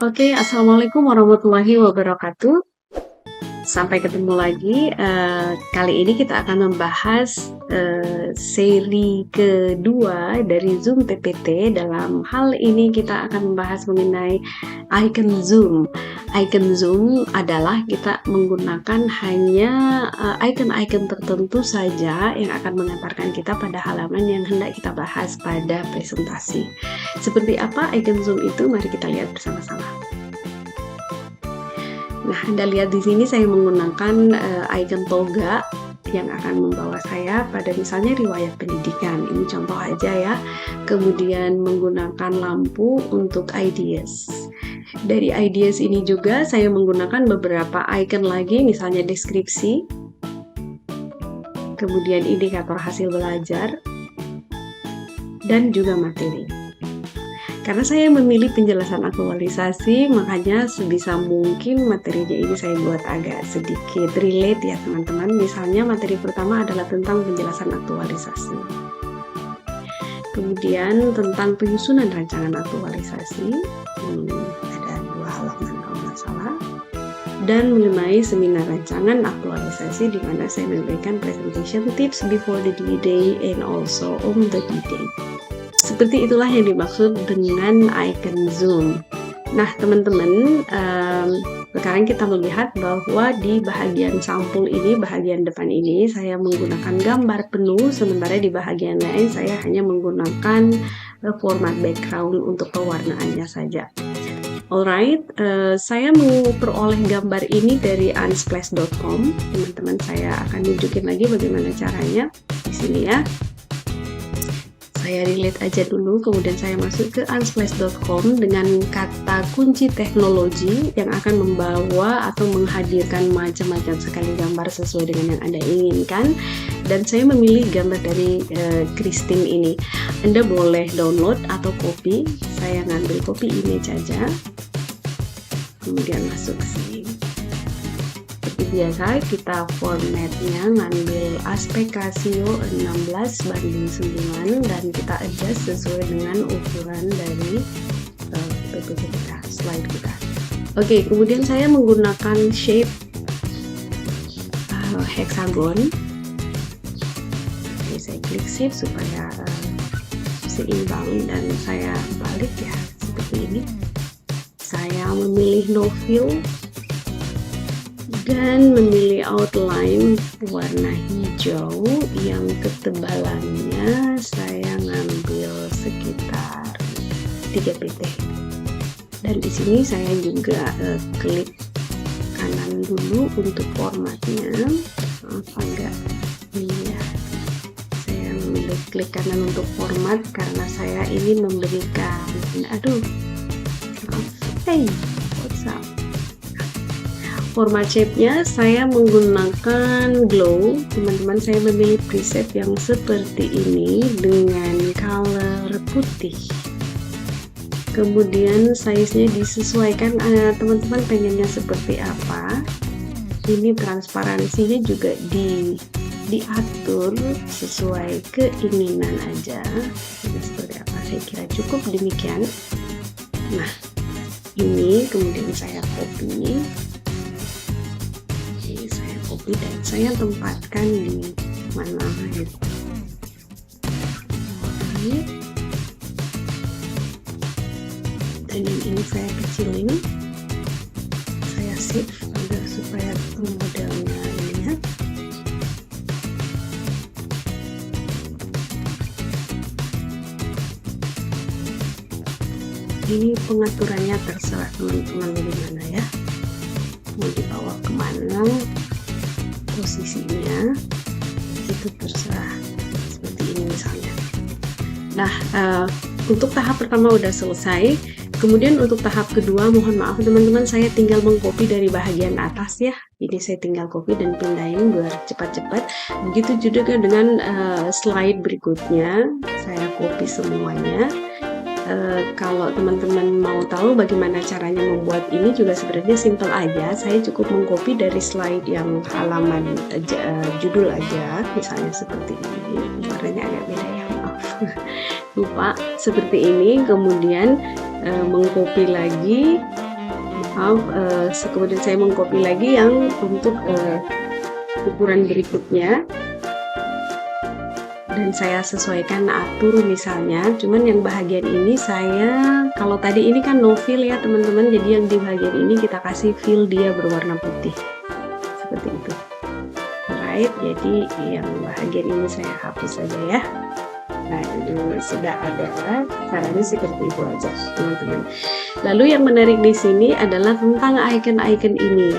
Oke, assalamualaikum warahmatullahi wabarakatuh. Sampai ketemu lagi. Kali ini kita akan membahas seri kedua dari Zoom PPT. Dalam hal ini kita akan membahas mengenai icon Zoom. Icon Zoom adalah kita menggunakan hanya icon-icon tertentu saja yang akan mengantarkan kita pada halaman yang hendak kita bahas pada presentasi. Seperti apa icon Zoom itu? Mari kita lihat bersama-sama. Nah, Anda lihat di sini saya menggunakan icon toga yang akan membawa saya pada misalnya riwayat pendidikan. Ini contoh aja ya. Kemudian menggunakan lampu untuk ideas. Dari ideas ini juga saya menggunakan beberapa icon lagi, misalnya deskripsi, kemudian indikator hasil belajar, dan juga materi. Karena saya memilih penjelasan aktualisasi, makanya sebisa mungkin materinya ini saya buat agak sedikit relate ya teman-teman. Misalnya materi pertama adalah tentang penjelasan aktualisasi. Kemudian tentang penyusunan rancangan aktualisasi, ada 2 halaman kalau nggak salah. Dan mengenai seminar rancangan aktualisasi di mana saya memberikan presentation tips before the D-Day and also on the D-Day. Seperti itulah yang dimaksud dengan icon Zoom. Nah teman-teman, sekarang kita melihat bahwa di bagian sampul ini, bagian depan ini saya menggunakan gambar penuh, sementara di bagian lain saya hanya menggunakan format background untuk pewarnaannya saja. Alright, saya memperoleh gambar ini dari unsplash.com. Teman-teman, saya akan tunjukin lagi bagaimana caranya di sini ya. Saya relate aja dulu, kemudian saya masuk ke unsplash.com dengan kata kunci teknologi yang akan membawa atau menghadirkan macam-macam sekali gambar sesuai dengan yang Anda inginkan. Dan saya memilih gambar dari Christine ini. Anda boleh download atau copy. Saya ngambil copy image aja, kemudian masuk ke sini. Biasa kita formatnya ngambil aspek rasio 16:9 dan kita adjust sesuai dengan ukuran dari PPT kita, slide kita. Oke, kemudian saya menggunakan shape hexagon. Oke, saya klik shift supaya seimbang dan saya balik ya seperti ini. Saya memilih no fill dan memilih outline warna hijau yang ketebalannya saya ngambil sekitar 3 pt. Dan di sini saya juga klik kanan dulu untuk formatnya. Apa enggak? Iya. Saya memilih klik kanan untuk format karena saya ini memberikan what's up? Format shape-nya saya menggunakan glow. Teman-teman, saya memilih preset yang seperti ini dengan color putih. Kemudian size-nya disesuaikan, teman-teman pengennya seperti apa. Ini transparansinya juga diatur sesuai keinginan aja. Ini seperti apa? Saya kira cukup demikian. Nah, ini kemudian saya copy. Dan saya tempatkan di mana gitu. Dan yang ini saya kecilin, saya save agar supaya modelnya ini ya. Ini pengaturannya terserah teman-teman bagaimana ya, mau dibawa kemana posisinya itu terserah, seperti ini misalnya. Nah, untuk tahap pertama udah selesai. Kemudian untuk tahap kedua, mohon maaf teman-teman, saya tinggal mengcopy dari bagian atas ya. Ini saya tinggal copy dan pindahin biar cepat-cepat. Begitu juga dengan slide berikutnya, saya copy semuanya. Kalau teman-teman mau tahu bagaimana caranya membuat ini juga sebenarnya simple aja. Saya cukup mengcopy dari slide yang halaman judul aja, misalnya seperti ini. Warnanya agak beda ya, maaf. Lupa seperti ini. Kemudian mengcopy lagi Kemudian saya mengcopy lagi yang untuk ukuran berikutnya, dan saya sesuaikan atur misalnya. Cuman yang bahagian ini saya, kalau tadi ini kan no fill ya teman-teman, jadi yang di bahagian ini kita kasih fill dia berwarna putih seperti itu. Alright, jadi yang bahagian ini saya hapus saja ya. Nah, ini sudah ada, caranya seperti itu aja teman-teman. Lalu yang menarik di sini adalah tentang icon-icon ini.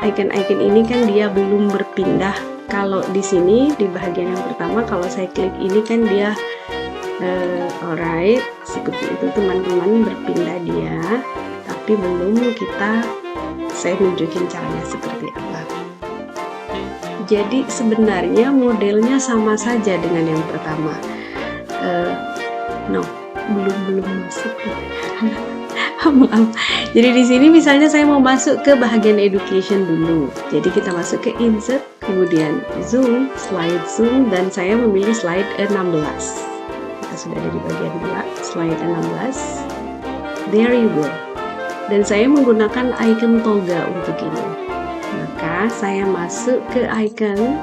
Icon-icon ini kan dia belum berpindah. Kalau di sini di bagian yang pertama, kalau saya klik ini kan dia alright, seperti itu teman-teman, berpindah dia, tapi belum saya nunjukin caranya seperti apa. Jadi sebenarnya modelnya sama saja dengan yang pertama. No, belum masuk. Maaf. Jadi di sini misalnya saya mau masuk ke bagian education dulu. Jadi kita masuk ke insert, kemudian zoom, slide zoom, dan saya memilih slide 16. Kita sudah ada di bagian 2, slide 16. There you go. Dan saya menggunakan icon toga untuk ini. Maka saya masuk ke icon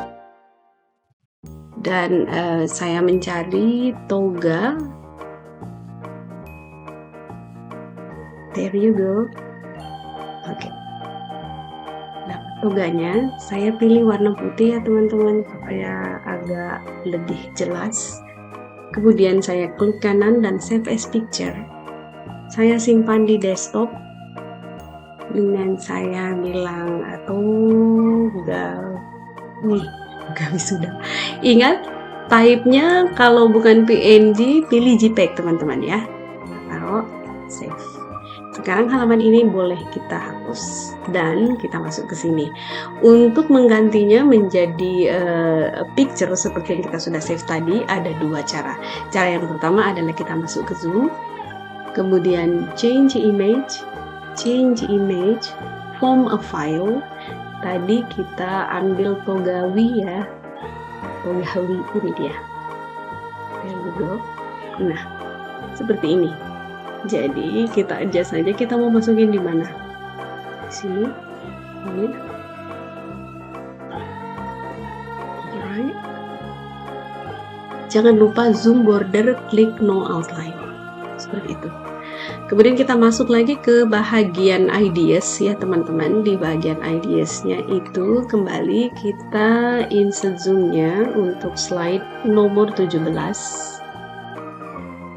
dan saya mencari toga. There you go. Oke. Nah, toganya saya pilih warna putih ya teman-teman, supaya agak lebih jelas. Kemudian saya klik kanan dan save as picture. Saya simpan di desktop. Dengan saya bilang sudah. Ingat, type-nya kalau bukan PNG pilih JPEG teman-teman ya. Taruh save. Sekarang halaman ini boleh kita hapus dan kita masuk ke sini. Untuk menggantinya menjadi picture seperti yang kita sudah save tadi, ada dua cara. Cara yang pertama adalah kita masuk ke zoom, kemudian change image, form a file. Tadi kita ambil togawi ya, togawi ini dia. There we go. Nah, seperti ini. Jadi kita adjust saja, kita mau masukin di mana? Di sini. Ini. Alright. Jangan lupa zoom border, klik no outline. Seperti itu. Kemudian kita masuk lagi ke bahagian ideas ya teman-teman. Di bagian ideasnya itu kembali kita insert zoomnya untuk slide nomor 17.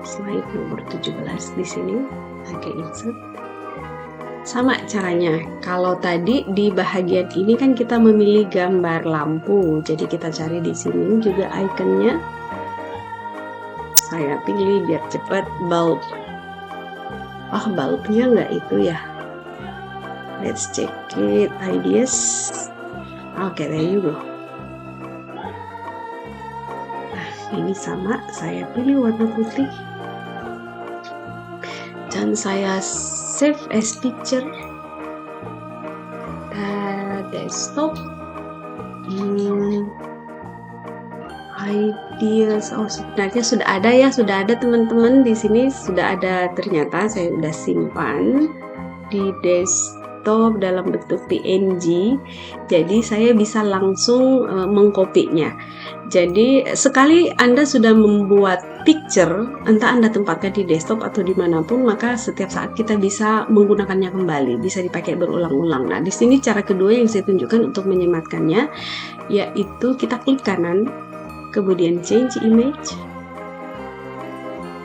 Slide nomor 17 di sini, pakai insert. Sama caranya. Kalau tadi di bahagian ini kan kita memilih gambar lampu, jadi kita cari di sini juga ikonnya. Saya pilih biar cepat bulb. Bulbnya nggak itu ya. Let's check it, ideas. Oke, there you go. Nah, ini sama, saya pilih warna putih. Dan saya save as picture. Desktop. Ideas. Sebenarnya sudah ada teman-teman di sini, sudah ada, ternyata saya sudah simpan di desktop dalam bentuk PNG. Jadi saya bisa langsung mengkopinya. Jadi sekali Anda sudah membuat picture, entah Anda tempatkan di desktop atau dimanapun, maka setiap saat kita bisa menggunakannya kembali, bisa dipakai berulang-ulang. Nah, di sini cara kedua yang saya tunjukkan untuk menyematkannya, yaitu kita klik kanan, kemudian change image,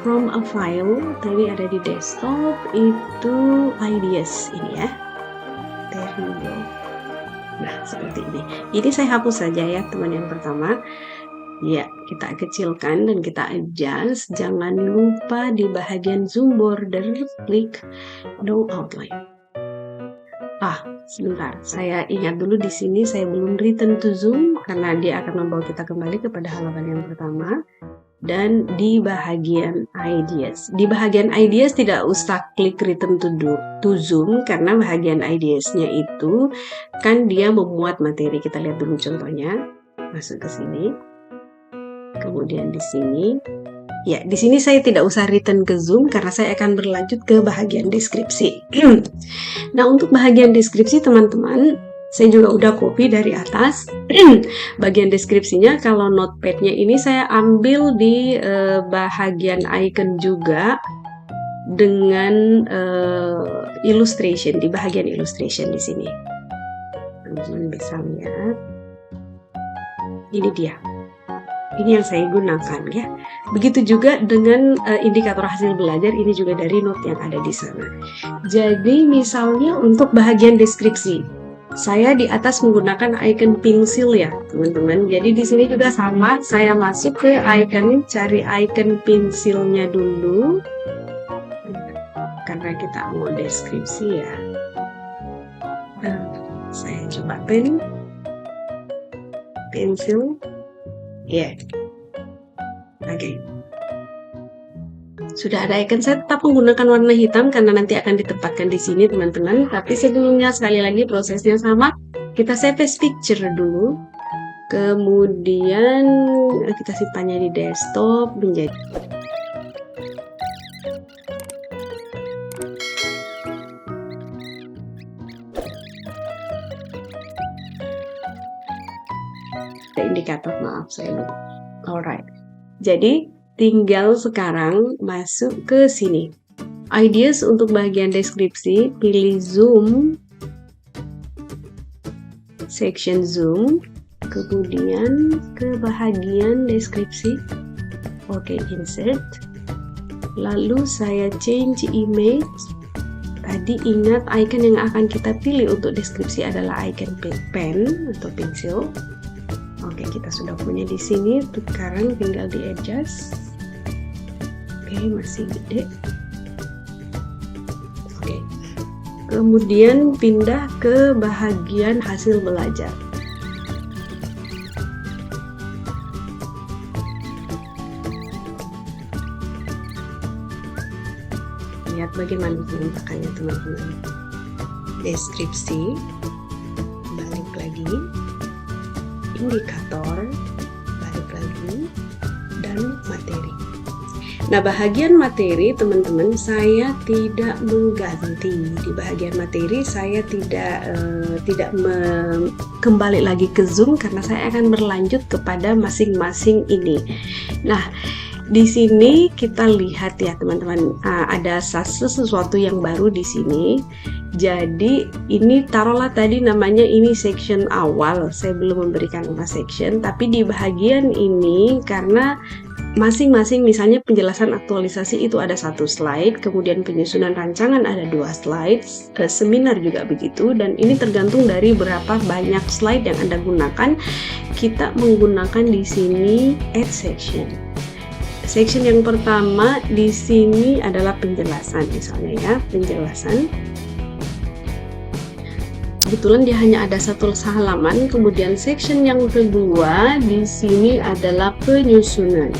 from a file, tadi ada di desktop, itu ideas ini ya. There you go. Nah, seperti ini. Ini saya hapus saja ya teman yang pertama. Ya, kita kecilkan dan kita adjust. Jangan lupa di bahagian zoom border, klik no outline. Sebentar, saya ingat dulu di sini saya belum return to zoom karena dia akan membawa kita kembali kepada halaman yang pertama. Dan di bahagian ideas, tidak usah klik return to zoom karena bahagian ideasnya itu kan dia memuat materi. Kita lihat dulu contohnya. Masuk ke sini, kemudian di sini Ya, di sini saya tidak usah return ke Zoom karena saya akan berlanjut ke bahagian deskripsi. Nah, untuk bahagian deskripsi teman-teman, saya juga udah copy dari atas. Bagian deskripsinya, kalau notepad-nya ini saya ambil di bahagian icon juga dengan illustration, di bahagian illustration di sini. Teman-teman bisa lihat. Ini dia. Ini yang saya gunakan ya. Begitu juga dengan indikator hasil belajar, ini juga dari note yang ada di sana. Jadi misalnya untuk bahagian deskripsi, saya di atas menggunakan icon pensil ya teman-teman. Jadi di sini juga sama, saya masuk ke icon, cari icon pensilnya dulu. Karena kita mau deskripsi ya. Saya coba pensil. Ya, oke. Sudah ada icon, saya tetap menggunakan warna hitam karena nanti akan ditempatkan di sini teman-teman. Tapi sebelumnya sekali lagi prosesnya sama. Kita save as picture dulu. Kemudian kita simpannya di desktop menjadi. Indikator, maaf saya lupa. Alright. Jadi tinggal sekarang masuk ke sini. Ideas untuk bagian deskripsi, pilih zoom, section zoom, kemudian ke bahagian deskripsi. Oke, insert. Lalu saya change image. Tadi ingat icon yang akan kita pilih untuk deskripsi adalah icon pen atau pensil. Oke, kita sudah punya di sini. Sekarang tinggal di adjust. Oke, masih gede. Oke. Kemudian pindah ke bahagian hasil belajar. Lihat bagaimana penampakannya teman-teman. Deskripsi. Balik lagi. Indikator, balik lagi, dan materi. Nah, bahagian materi teman-teman saya tidak mengganti. Di bahagian materi saya tidak kembali lagi ke Zoom karena saya akan berlanjut kepada masing-masing ini. Nah, di sini kita lihat ya teman-teman, ada sesuatu yang baru di sini. Jadi ini taruhlah tadi namanya ini section awal, saya belum memberikan nama section, tapi di bahagian ini karena masing-masing misalnya penjelasan aktualisasi itu ada 1 slide, kemudian penyusunan rancangan ada 2 slide, seminar juga begitu, dan ini tergantung dari berapa banyak slide yang Anda gunakan. Kita menggunakan di sini add section. Section yang pertama di sini adalah penjelasan misalnya ya, penjelasan. Kebetulan dia hanya ada 1 halaman. Kemudian section yang kedua di sini adalah penyusunan.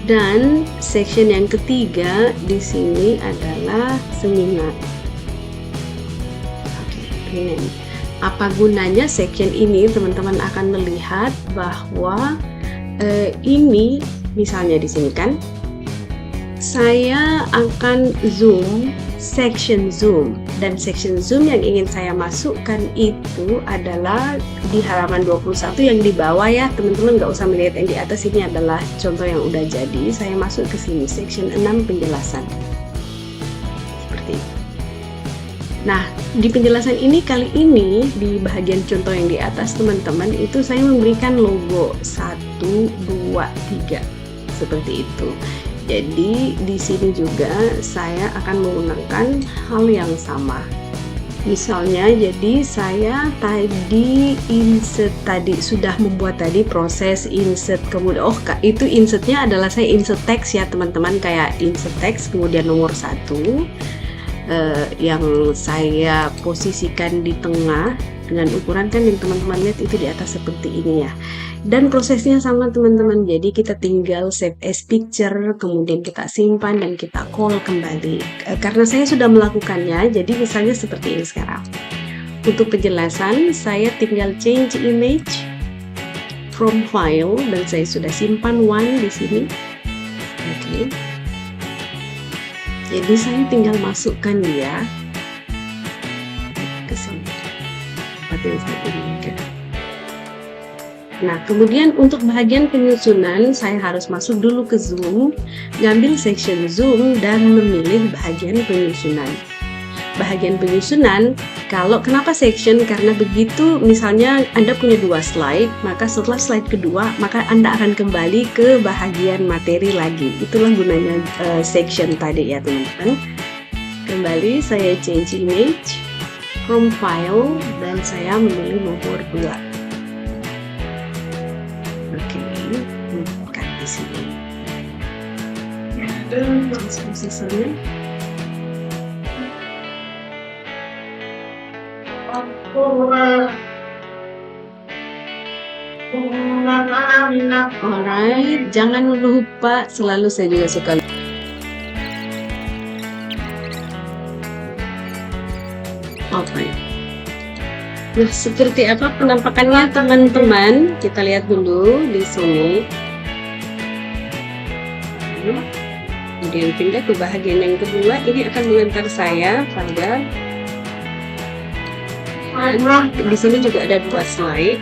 Dan section yang ketiga di sini adalah seminar. Oke, ini. Apa gunanya section ini? Teman-teman akan melihat bahwa ini misalnya di sini kan saya akan zoom section zoom, dan section zoom yang ingin saya masukkan itu adalah di halaman 21 yang di bawah ya teman-teman, nggak usah melihat yang di atas. Ini adalah contoh yang udah jadi. Saya masuk ke sini section 6 penjelasan seperti itu. Nah, di penjelasan ini kali ini di bahagian contoh yang di atas teman-teman itu saya memberikan logo 1, 2, 3 seperti itu. Jadi di sini juga saya akan menggunakan hal yang sama. Misalnya, jadi saya tadi insert tadi sudah membuat tadi proses insert, kemudian itu insertnya adalah saya insert teks ya teman-teman, kayak insert teks kemudian nomor 1 yang saya posisikan di tengah dengan ukuran kan yang teman-teman lihat itu di atas seperti ini ya. Dan prosesnya sama teman-teman, jadi kita tinggal save as picture, kemudian kita simpan dan kita call kembali. Karena saya sudah melakukannya, jadi misalnya seperti ini sekarang. Untuk penjelasan, saya tinggal change image, from file dan saya sudah simpan one di sini. Oke. Jadi saya tinggal masukkan dia ke sini. Seperti yang saya inginkan. Nah, kemudian untuk bagian penyusunan, saya harus masuk dulu ke Zoom, ngambil section Zoom, dan memilih bagian penyusunan. Bagian penyusunan, kenapa section? Karena begitu misalnya Anda punya 2 slide, maka setelah slide kedua, maka Anda akan kembali ke bagian materi lagi. Itulah gunanya section tadi ya teman-teman. Kembali, saya change image, from file, dan saya memilih nomor 2. Bukan di sini. Transposisinya. Alright, jangan lupa selalu saya juga suka. Alright. Nah, seperti apa penampakannya teman-teman? Kita lihat dulu di sini. Kemudian pindah ke bagian yang kedua. Ini akan mengantar saya pada di sini juga ada 2 slide.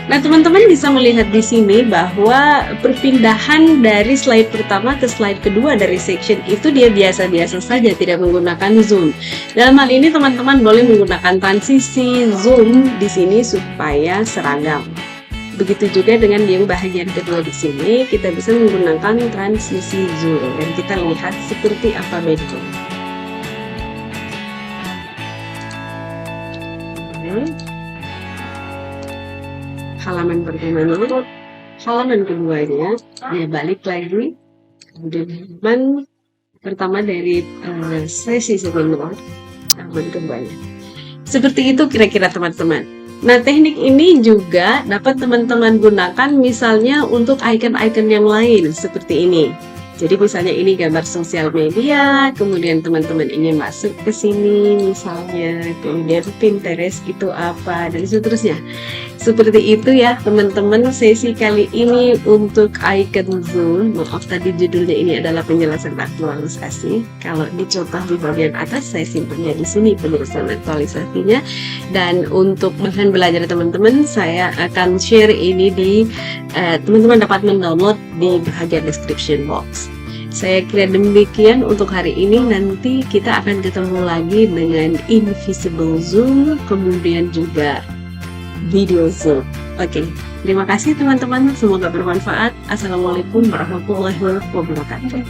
Nah, teman-teman bisa melihat di sini bahwa perpindahan dari slide pertama ke slide kedua dari section itu dia biasa-biasa saja, tidak menggunakan zoom. Dalam hal ini teman-teman boleh menggunakan transisi zoom di sini supaya seragam. Begitu juga dengan yang bagian kedua di sini, kita bisa menggunakan transisi zoom dan kita lihat seperti apa bedanya. Halaman pertamanya, halaman keduanya, dia balik lagi. Kemudian halaman pertama dari sesi seminar, halaman keduanya. Seperti itu kira-kira teman-teman. Nah, teknik ini juga dapat teman-teman gunakan misalnya untuk icon-icon yang lain seperti ini. Jadi misalnya ini gambar sosial media, kemudian teman-teman ingin masuk ke sini misalnya, kemudian Pinterest itu apa, dan seterusnya. Seperti itu ya teman-teman sesi kali ini untuk icon zoom. Maaf tadi judulnya ini adalah penjelasan aktualisasi. Kalau dicontoh di bagian atas saya simpannya di sini penjelasan aktualisasinya. Dan untuk bahan belajar teman-teman saya akan share ini di teman-teman dapat mendownload di bagian description box. Saya kira demikian untuk hari ini. Nanti kita akan ketemu lagi dengan invisible zoom, kemudian juga video zoom. Oke, terima kasih teman-teman, semoga bermanfaat. Assalamualaikum warahmatullahi wabarakatuh.